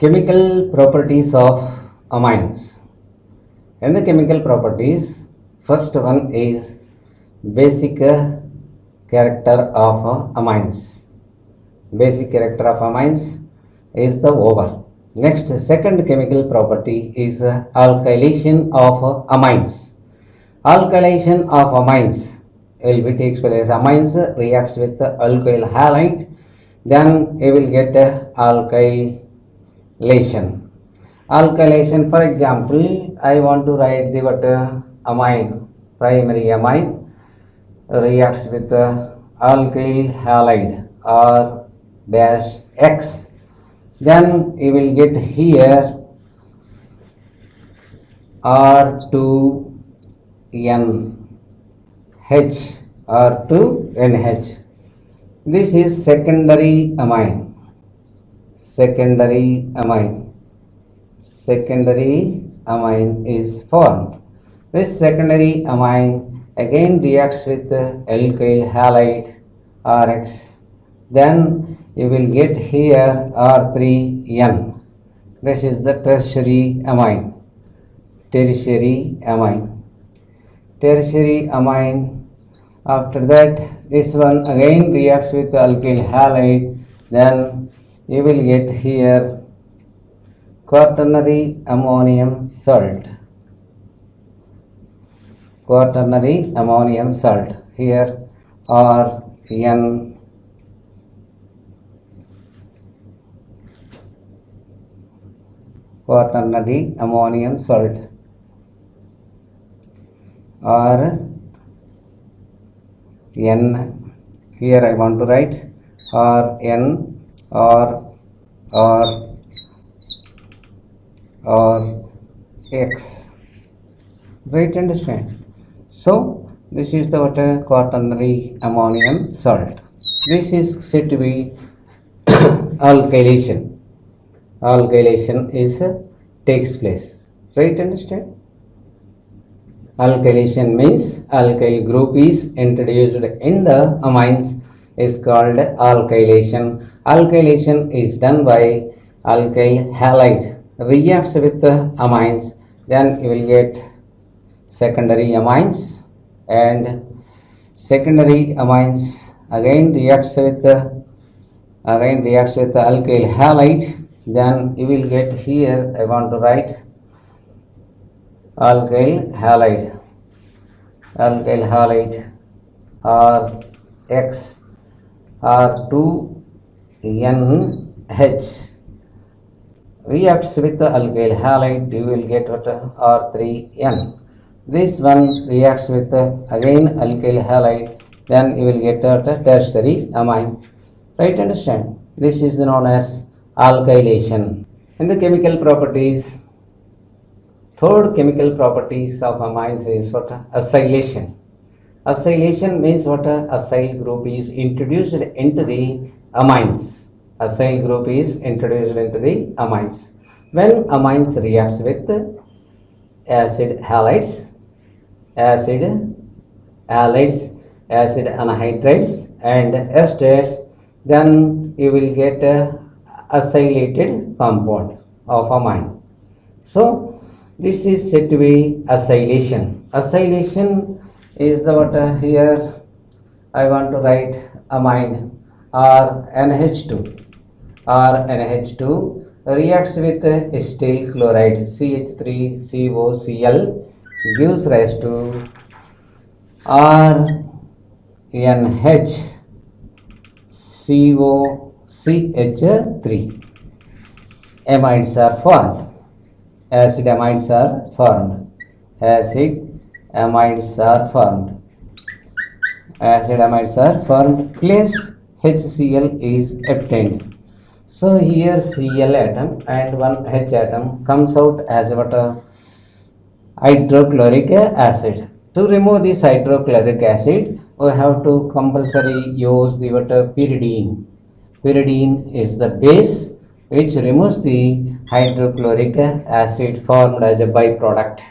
Chemical properties of amines. In the chemical properties, first one is basic character of amines. Basic character of amines is the over. Next, second chemical property is alkylation of amines. Alkylation of amines will be takes place. Amines reacts with the alkyl halide, then you will get alkylation. Alkylation, for example, I want to write the what amine, primary amine reacts with alkyl halide or dash X. Then you will get here R2NH, R2NH. This is secondary amine. Secondary amine is formed. This secondary amine again reacts with alkyl halide RX. Then you will get here R3N. This is the tertiary amine. Tertiary amine. After that, this one again reacts with alkyl halide. Then you will get here quaternary ammonium salt. Quaternary ammonium salt. Here RN. Quaternary ammonium salt. N. Here I want to write Rn or X. Right, understand? So this is the water quaternary ammonium salt. This is said to be alkylation. Alkylation is takes place. Right, understand? Alkylation means alkyl group is introduced in the amines is called alkylation. Alkylation is done by alkyl halide reacts with the amines, then you will get secondary amines, and secondary amines again reacts with the alkyl halide. Then you will get here I want to write alkyl halide RX R2NH reacts with the alkyl halide. You will get what R3N. This one reacts with again alkyl halide. Then you will get a tertiary amine. Right, understand? This is known as alkylation. In the chemical properties, third chemical properties of amines is what acylation. Acylation means what acyl group is introduced into the amines. Acyl group is introduced into the amines. When amines reacts with acid halides, acid anhydrides and esters, then you will get a acylated compound of amine. So this is said to be acylation. Acylation is the what here I want to write amine RNH2. RNH2 reacts with steel chloride CH3COCl gives rise to RNHCOCH3. Amides are formed. Acid amides are formed. Place HCl is obtained. So here Cl atom and one H atom comes out as what hydrochloric acid. To remove this hydrochloric acid, we have to compulsory use the what pyridine. Pyridine is the base which removes the hydrochloric acid formed as a byproduct.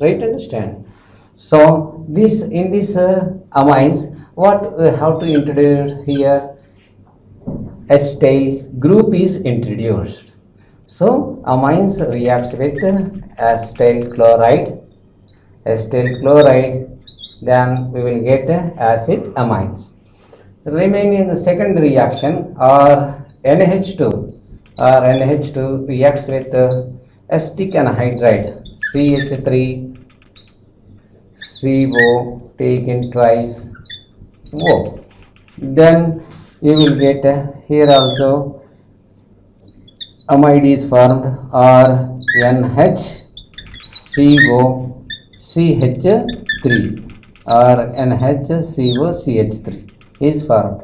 Right, understand? So this in this amines, what we have to introduce here, acetyl group is introduced. So amines reacts with acetyl chloride, then we will get acid amines. Remaining the second reaction or NH2 reacts with acetic anhydride CH3 CO taken twice O. Then you will get here also amide is formed or NHCO CH3 or NHCO CH3 is formed.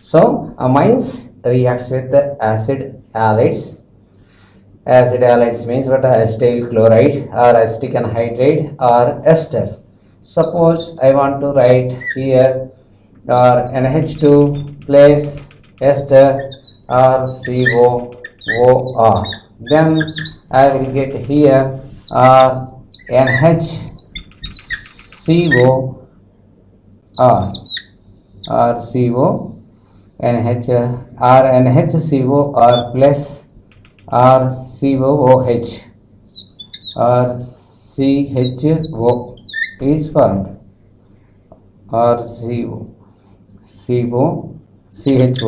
So amines reacts with the acid halides. Acid halides means what? Acetyl chloride or acetic anhydride or ester. Suppose I want to write here or NH2 plus ester or COOR. Then I will get here NHCO or CO NH or NHCO or plus or COOH or CHO is formed or CHO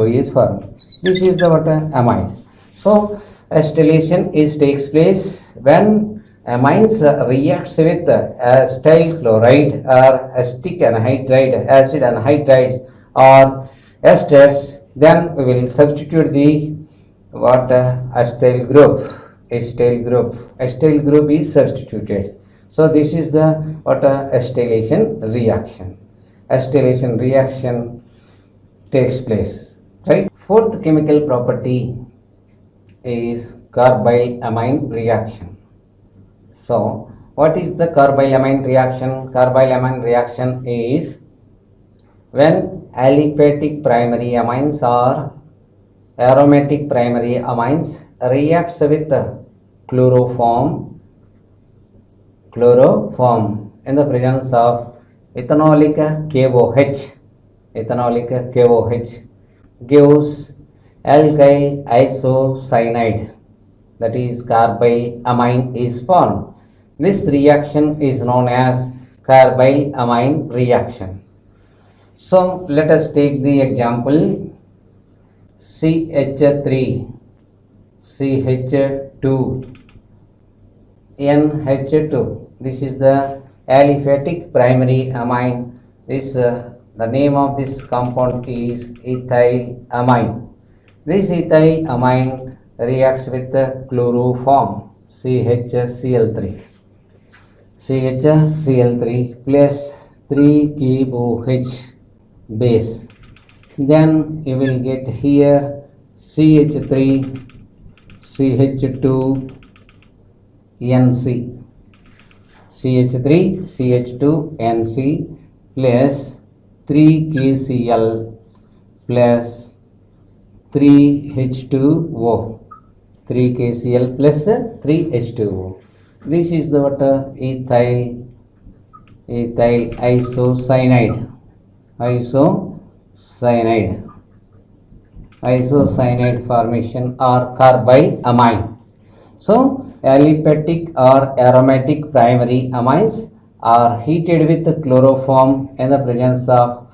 is formed. This is the what amide. So acetylation takes place when amines reacts with acetyl chloride or acetic anhydride, acid anhydrides or esters. Then we will substitute the what acetyl group. Acetyl group is substituted. So this is the what acetylation reaction. Acetylation reaction takes place, right? Fourth chemical property is carbylamine reaction. So what is the carbylamine reaction? Carbylamine reaction is when aliphatic primary amines or aromatic primary amines reacts with chloroform in the presence of ethanolic KOH gives alkyl isocyanide, that is carbylamine is formed. This reaction is known as carbylamine reaction. So let us take the example CH2 NH2. This is the aliphatic primary amine. The name of this compound is ethylamine. This ethylamine reacts with the chloroform CHCl3 plus 3KOH base. Then you will get here CH3 CH2NC CH2NC plus 3KCl plus 3H2O 3KCl plus 3H2O. This is the what ethyl isocyanide formation or carbylamine. So aliphatic or aromatic primary amines are heated with chloroform in the presence of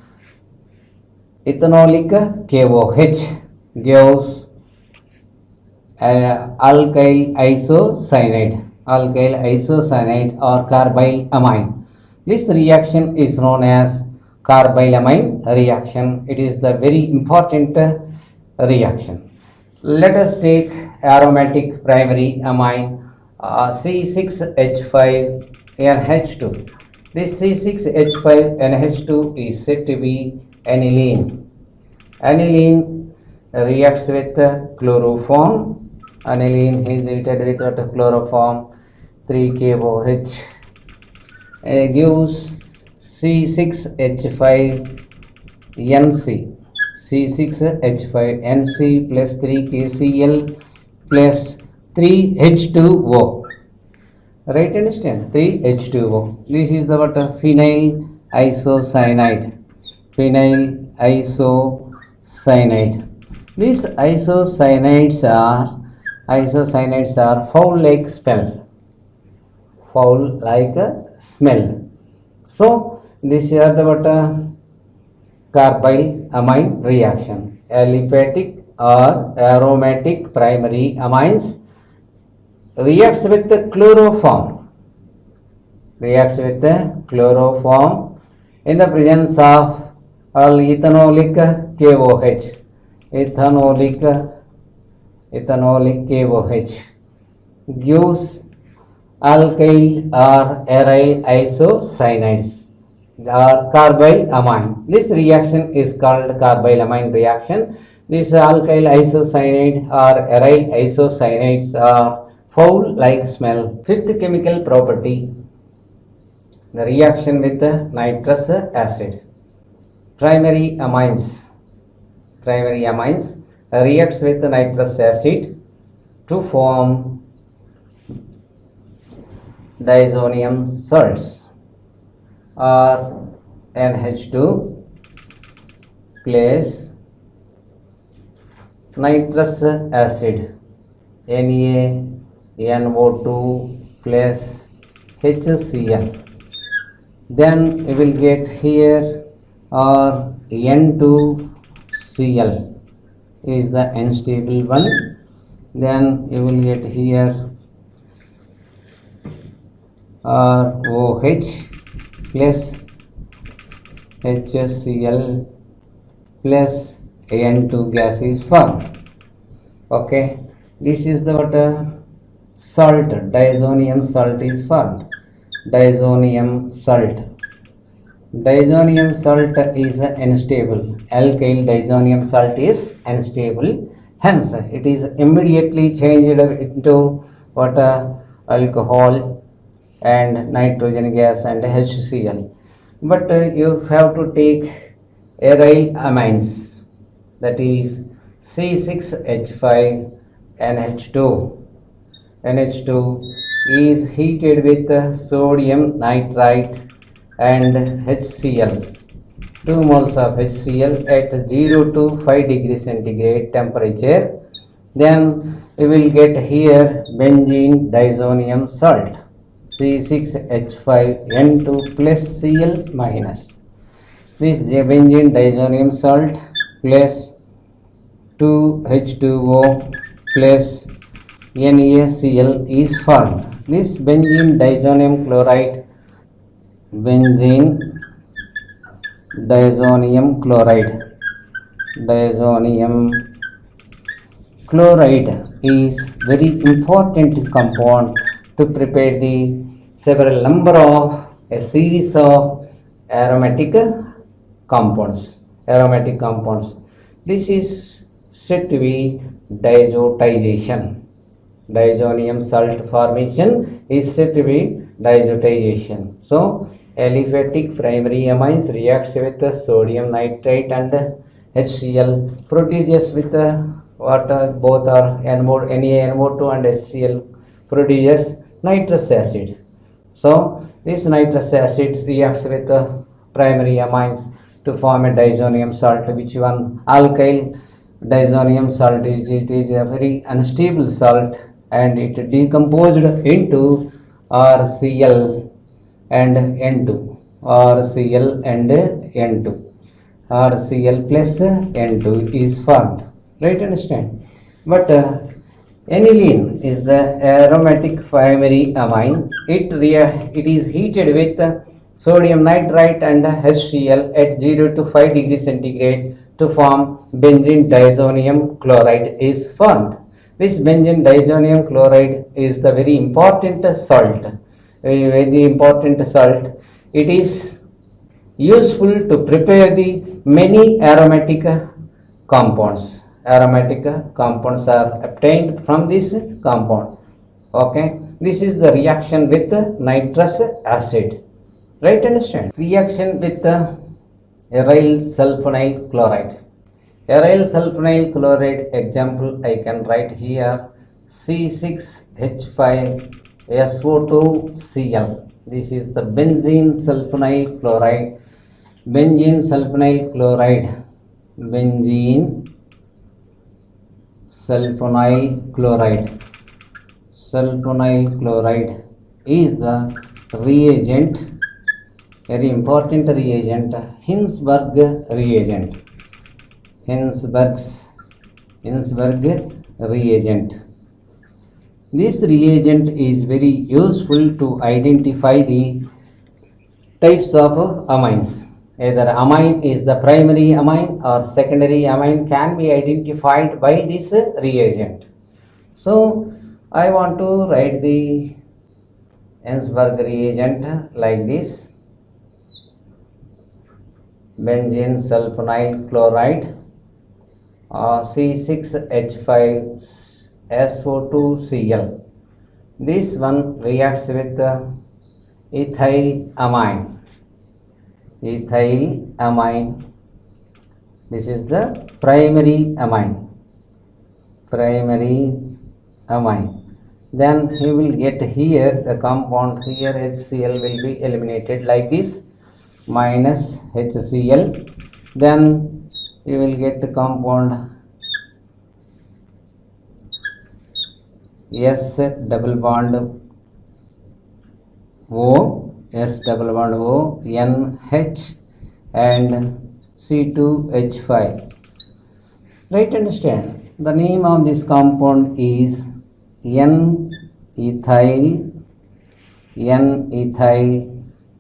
ethanolic KOH gives alkyl isocyanide or carbylamine. This reaction is known as carbylamine reaction. It is the very important reaction. Let us take aromatic primary amine C6H5NH2. This C6H5NH2 is said to be aniline. Aniline reacts with chloroform. Aniline is heated with chloroform 3KOH gives C6H5NC plus 3KCl plus 3H2O. Right, understand? 3H2O. This is the what phenyl isocyanide. These isocyanides are isocyanates are foul like smell. Foul like smell. So these are the what carbyl amine reaction. Aliphatic or aromatic primary amines reacts with the chloroform. Reacts with the chloroform in the presence of ethanolic KOH. Ethanolic KOH gives alkyl or aryl isocyanides or carbyl amine. This reaction is called carbyl amine reaction. This alkyl isocyanide or aryl isocyanades are foul like smell. Fifth chemical property, the reaction with nitrous acid. Primary amines reacts with nitrous acid to form diazonium salts or NH2 plus nitrous acid NaNO2 plus HCl. Then we will get here or N2Cl is the unstable one. Then you will get here OH plus HCl plus N2 gas is formed. Okay, this is the what salt, diazonium salt is formed. Diazonium salt is unstable. Alkyl diazonium salt is unstable. Hence, it is immediately changed into what alcohol and nitrogen gas and HCl. But you have to take aryl amines, that is C6H5 NH2. NH2 is heated with sodium nitrite and HCl. 2 moles of HCl at 0 to 5 degrees centigrade temperature. Then we will get here benzene diazonium salt C6H5N2 plus Cl minus. This benzene diazonium salt plus 2H2O plus NaCl is formed. This benzene diazonium chloride is very important compound to prepare the several number of a series of aromatic compounds. This is said to be diazotization. Diazonium salt formation is said to be diazotization. So aliphatic primary amines reacts with sodium nitrate and HCl, produces with water, both are NaNO2 and HCl produces nitrous acid. So this nitrous acid reacts with primary amines to form a diazonium salt, which one alkyl diazonium salt is. It is a very unstable salt and it decomposed into RCl and N2. RCl plus N2 is formed. Right, understand? But aniline is the aromatic primary amine. It is heated with sodium nitrite and HCl at 0 to 5 degrees centigrade to form benzene diazonium chloride is formed. This benzene diazonium chloride is the very important salt. Very important salt. It is useful to prepare the many aromatic compounds. Aromatic compounds are obtained from this compound. Okay, this is the reaction with nitrous acid. Right, understand? Reaction with aryl sulfonyl chloride. Aryl sulfonyl chloride example I can write here C6H5SO2Cl. This is the benzene sulfonyl chloride. Benzene sulfonyl chloride sulfonyl chloride is the reagent, very important reagent, Hinsberg reagent. Hinsberg reagent. This reagent is very useful to identify the types of amines. Either amine is the primary amine or secondary amine can be identified by this reagent. So I want to write the Hinsberg reagent like this: benzene sulfonyl chloride C6H5SO2Cl. This one reacts with ethyl amine. This is the primary amine. Then he will get here the compound, here HCl will be eliminated like this, minus HCl. Then you will get the compound S double bond O, NH and C2H5. Right, understand? The name of this compound is N-ethyl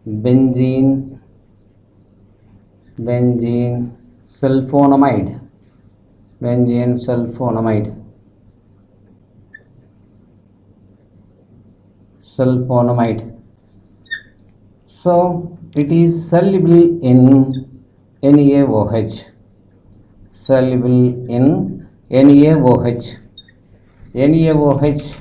benzene sulfonamide. So it is soluble in NaOH. NaOH,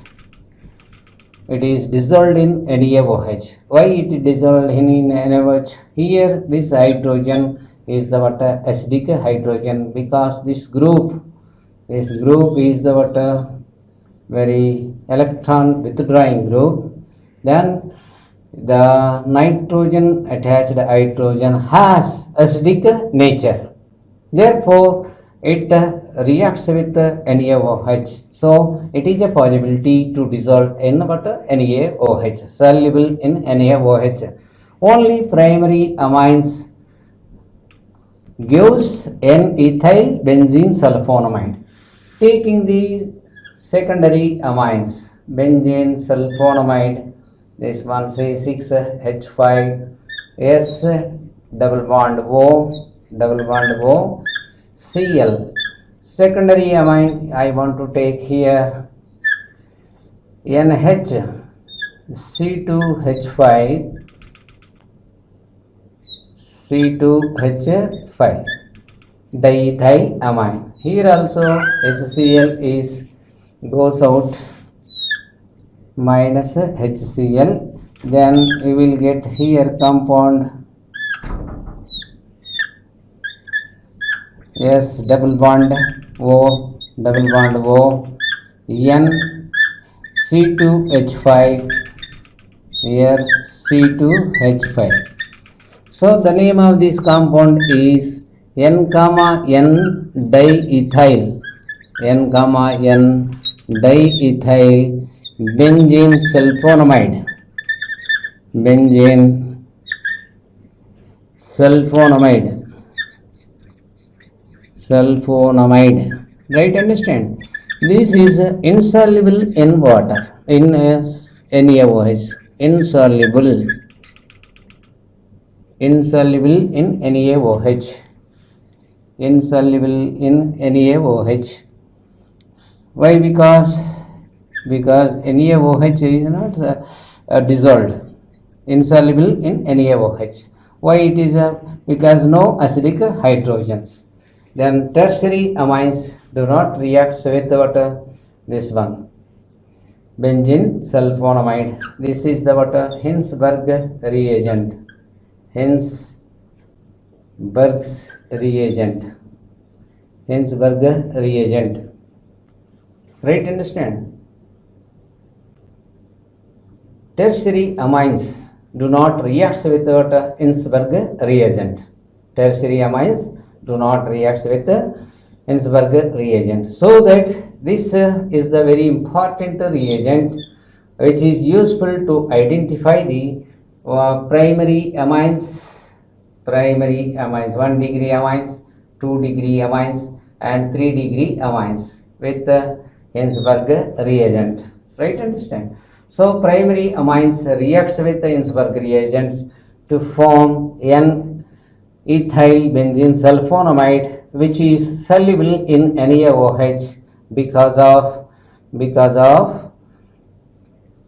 it is dissolved in NaOH. Why it is dissolved in NaOH? Here this hydrogen is the acidic hydrogen, because this group is the very electron withdrawing group. Then the nitrogen attached hydrogen has acidic nature, therefore it reacts with NaOH. So it is a possibility to dissolve in NaOH, soluble in NaOH. Only primary amines gives N-ethyl benzene sulfonamide. Taking the secondary amines, benzene sulfonamide, this one C6H5S double bond O Cl. Secondary amine I want to take here NH C2H5 diethyl amine. Here also HCl is goes out, minus HCl. Then we will get here compound S double bond O N C2H5, here C2H5. So the name of this compound is N diethyl benzene sulfonamide. Right, understand? This is insoluble in water, in NaOH. Insoluble in NaOH. Why? Because NaOH is not dissolved, insoluble in NaOH. Why it is? Because no acidic hydrogens. Then tertiary amines do not react with this one, benzene sulfonamide. This is the Hinsberg reagent. Hinsberg reagent. Right, understand? Tertiary amines do not react with Hinsberg reagent. Tertiary amines do not react with Hinsberg reagent. So that this is the very important reagent which is useful to identify the primary amines, 1 degree amines, 2 degree amines and 3 degree amines with the Hinsberg reagent, right? Understand? So primary amines reacts with the Hinsberg reagents to form N ethyl benzene sulfonamide, which is soluble in NaOH because of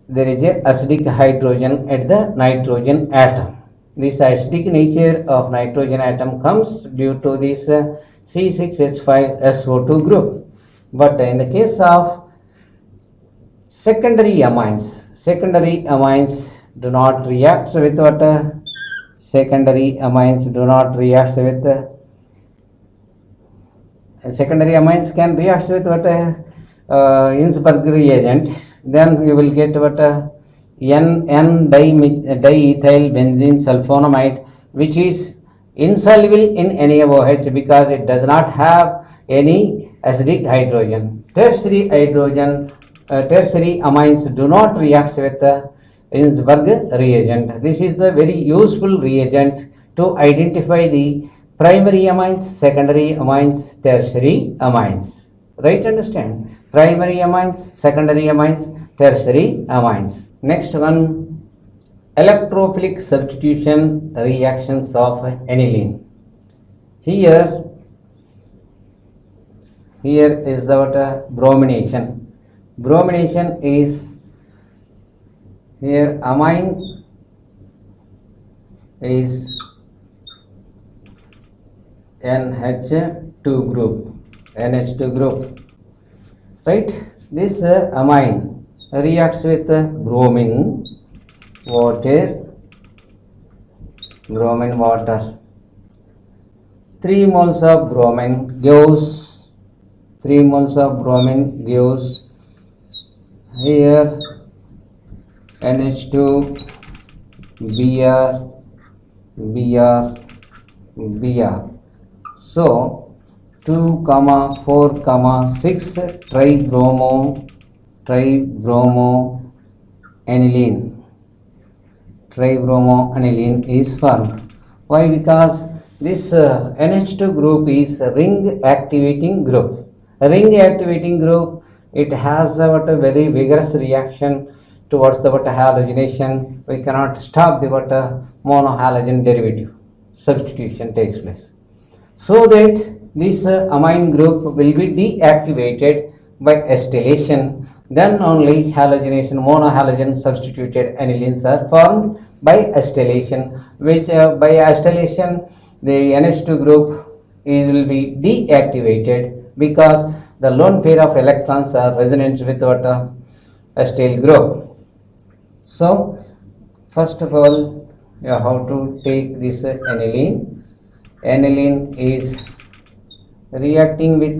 there is a acidic hydrogen at the nitrogen atom. This acidic nature of nitrogen atom comes due to this C6H5SO2 group. But in the case of secondary amines do not react with water. Secondary amines can react with what Hinsberg reagent. Then we will get what N diethyl benzene sulfonamide, which is insoluble in NaOH because it does not have any acidic hydrogen. Tertiary amines do not react with the Hinsberg reagent. This is the very useful reagent to identify the primary amines, secondary amines, tertiary amines. Right? Understand? Primary amines, secondary amines, tertiary amines. Next one, electrophilic substitution reactions of aniline. Here is the bromination. Bromination is here amine is NH2 group, right? This amine reacts with bromine water. 3 moles of bromine gives here NH2 Br. So 2, 4, 6 tribromoaniline is formed. Why? Because this NH2 group is a ring activating group. It has a very vigorous reaction towards the halogenation. We cannot stop the monohalogen derivative. Substitution takes place. So that this amine group will be deactivated by acetylation. Then only halogenation, monohalogen substituted anilines are formed by acetylation, which by acetylation the NH2 group will be deactivated because the lone pair of electrons are resonant with acetyl group. So first of all, you have to take this aniline. Aniline is reacting with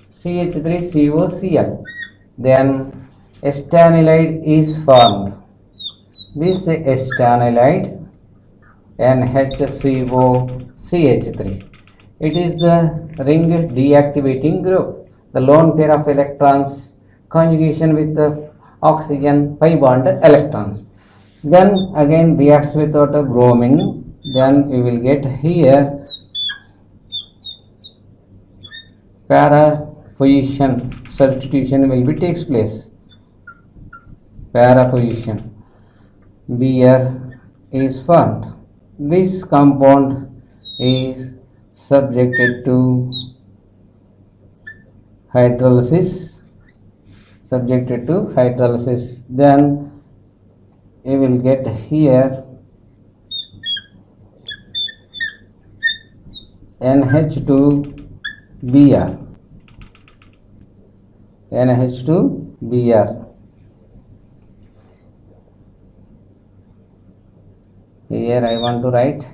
CH3COCl. Then estanilide is formed. This estanilide NHCOCH3. It is the ring deactivating group. The lone pair of electrons conjugation with the oxygen pi bond electrons. Then again reacts with bromine. Then we will get here para position substitution will be takes place. Para position Br is formed. This compound is subjected to hydrolysis. Then you will get here NH2Br. Here I want to write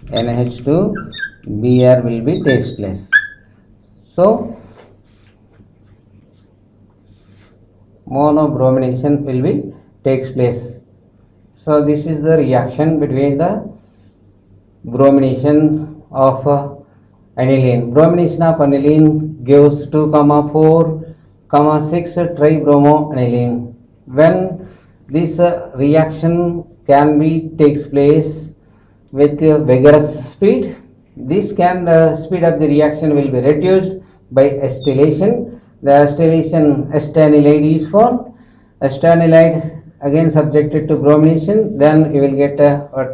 NH2Br will be takes place. So monobromination will be takes place. So this is the reaction between the bromination of aniline. Bromination of aniline gives 2, 4, 6 tribromoaniline. When this reaction can be takes place with vigorous speed, this can speed of the reaction will be reduced by acetylation. The acetylation astanilide is formed. Astanilide again subjected to bromination, then you will get what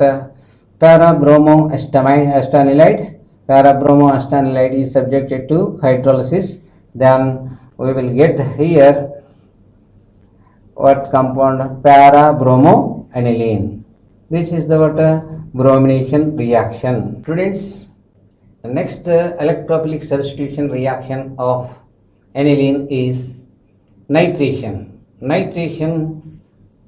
para-bromo-astanilide. Para-bromo-astanilide is subjected to hydrolysis, then we will get here what compound para-bromoaniline. This is the what bromination reaction. Students, the next electrophilic substitution reaction of aniline is nitration. Nitration,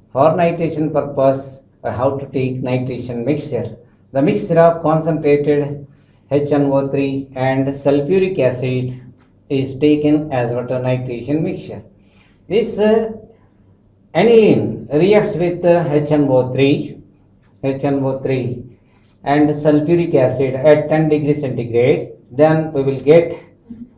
for nitration purpose, I have to take nitration mixture. The mixture of concentrated HNO3 and sulfuric acid is taken as what a nitration mixture. This aniline reacts with HNO3 and sulfuric acid at 10 degrees centigrade, then we will get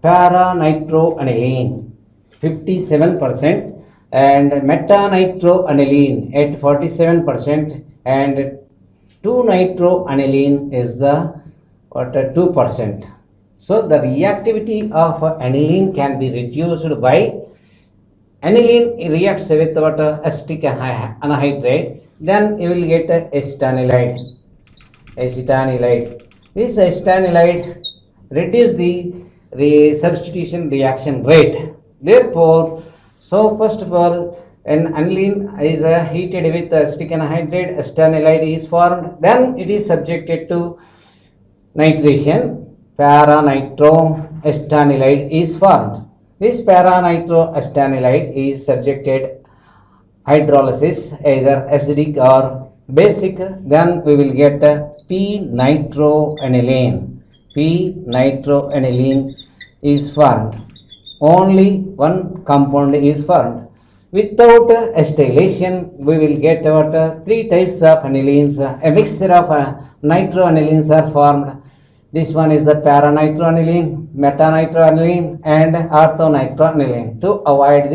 para-nitroaniline 57% and meta-nitroaniline at 47%, and 2-nitroaniline is the 2%. So the reactivity of aniline can be reduced by aniline reacts with what acetic anhydride, then you will get acetanilide. This acetanilide reduce the substitution reaction rate. Therefore, so first of all, an aniline is heated with acetic anhydride, acetanilide is formed, then it is subjected to nitration, para-nitroacetanilide is formed. This para-nitroacetanilide is subjected hydrolysis, either acidic or basic, then we will get p-nitroaniline. P-nitroaniline is formed. Only one compound is formed. Without acetylation, we will get about 3 types of anilines. A mixture of nitroanilines are formed. This one is the para-nitroaniline, meta-nitroaniline and ortho-nitroaniline. To avoid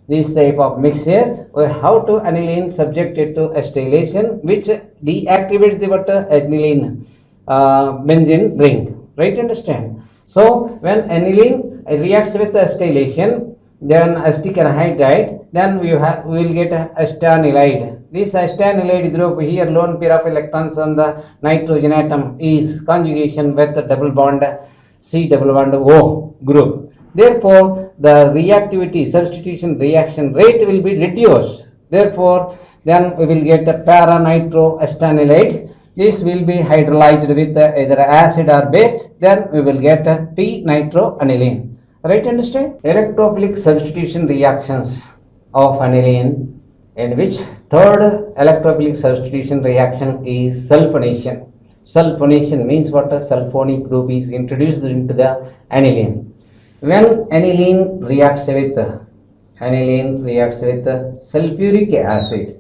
this type of mixture, we have to aniline subjected to acetylation, which deactivates the aniline benzene ring. Right? Understand? So when aniline reacts with acetylation, then acetic anhydride, then we will get acetanilide. This acetanilide group here, lone pair of electrons on the nitrogen atom is conjugation with the double bond C double bond O group. Therefore, the reactivity substitution reaction rate will be reduced. Therefore, then we will get para-nitroacetanilide. This will be hydrolyzed with either acid or base. Then we will get p-nitroaniline. Right? Understand? Electrophilic substitution reactions of aniline, in which third electrophilic substitution reaction is sulfonation. Sulfonation means what? A sulfonic group is introduced into the aniline. When aniline reacts with sulfuric acid,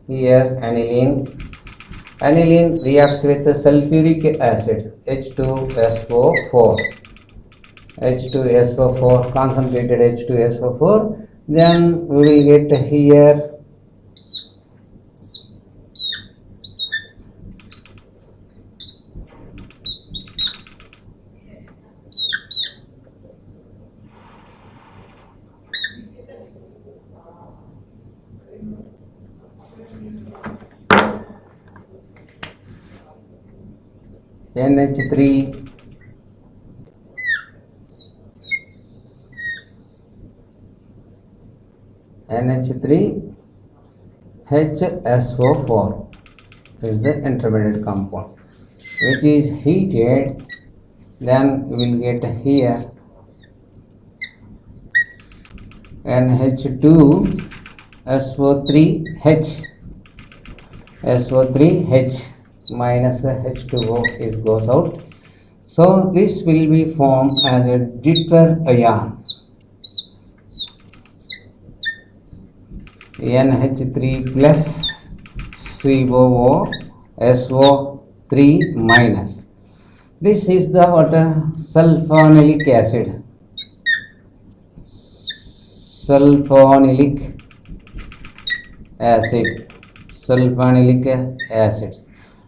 here aniline reacts with sulfuric acid, H2SO4, concentrated H2SO4, then we will get here NH3 HSO4 is the intermediate compound, which is heated, then we will get here NH2SO3H minus H2O is goes out. So this will be formed as a Deuter ion. NH3 plus COO SO3 minus. This is the what sulfonilic acid. Sulfonilic acid. Sulfonilic acid.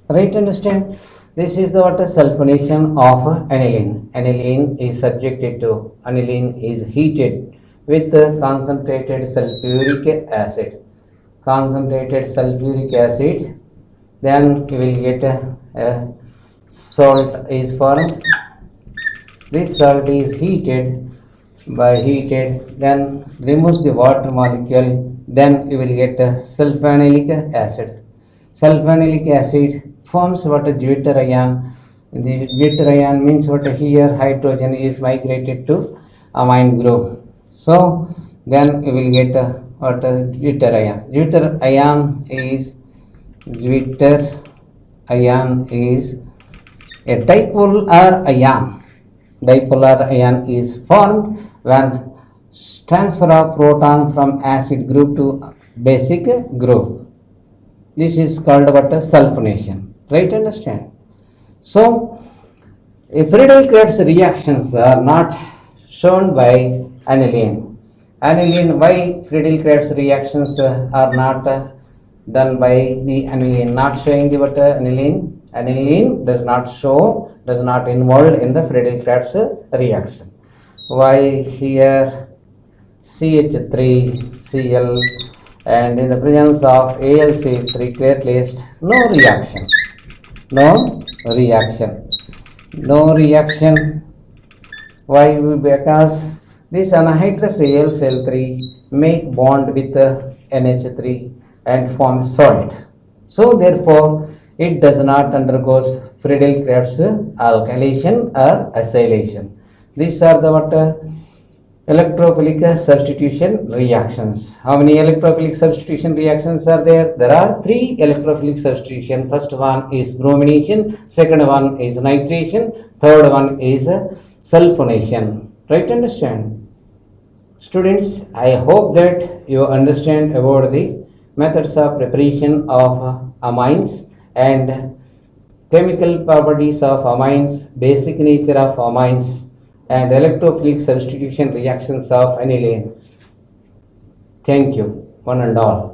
Right, understand? This is the what sulfonation of aniline. Aniline is subjected to, aniline is heated with concentrated sulfuric acid. Concentrated sulfuric acid, then you will get a salt is formed. This salt is heated, then removes the water molecule, then you will get a sulfonilic acid. Sulfonilic acid forms what a deuter ion. The deuter ion means what here hydrogen is migrated to amine group. So then you will get what a deuter ion. Deuter ion is a dipolar ion. Dipolar ion is formed when transfer of proton from acid group to basic group. This is called what a sulfonation. Try to understand. So, Friedel-Crafts reactions are not shown by aniline. Aniline, why Friedel-Crafts reactions are not done by the aniline? Not showing the what aniline. Aniline does not show, does not involve in the Friedel-Crafts reaction. Why here CH3Cl and in the presence of AlCl3 catalyst, no reaction. No reaction. Why? Because this anhydrous AlCl3 make bond with NH3 and form salt. So therefore, it does not undergoes Friedel-Crafts alkylation or acylation. These are the what electrophilic substitution reactions. How many electrophilic substitution reactions are there? There are 3 electrophilic substitution. First one is bromination, second one is nitration, third one is sulfonation. Try to understand. Students, I hope that you understand about the methods of preparation of amines and chemical properties of amines, basic nature of amines, and electrophilic substitution reactions of aniline. Thank you, one and all.